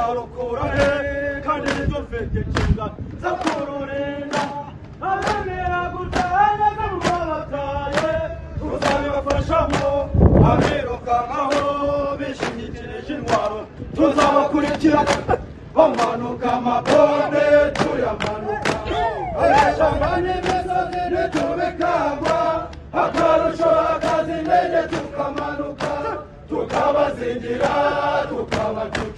tuzarukura he kandi dufite inshingano zo kururinda abemera gutanya mu babataye tuzabibafashamo abirukankaho bishingikirije intwaro tuzabakurikira bamanuka amapome tuyamanuka amashyamba n'imisozi ntitubikangwa akarusho akazi intege tukamanuka tukabazingira tukabacura